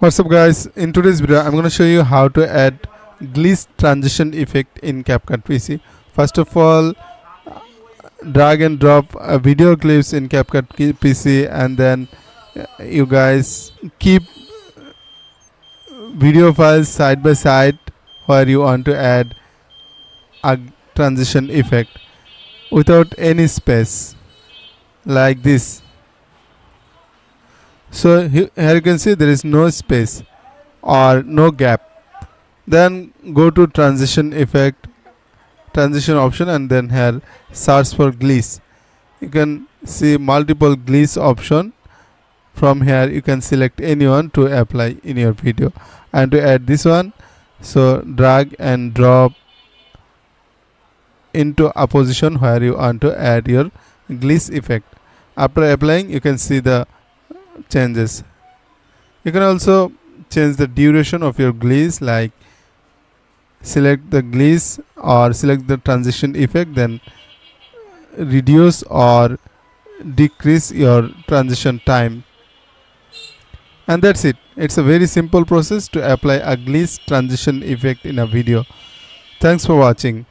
What's up guys, in today's video I'm going to show you how to add glitch transition effect in CapCut PC. First of all, drag and drop video clips in CapCut PC, and then you guys keep video files side by side where you want to add a transition effect without any space like this. So here you can see there is no space or no gap. Then go to transition effect, transition option, and then here search for glitch. You can see multiple glitch option. From here you can select anyone to apply in your video. And to add this one, so drag and drop into a position where you want to add your glitch effect. After applying, you can see the changes. You can also change the duration of your glitch, like select the glitch or select the transition effect, then reduce or decrease your transition time. And that's it. It's a very simple process to apply a glitch transition effect in a video. Thanks for watching.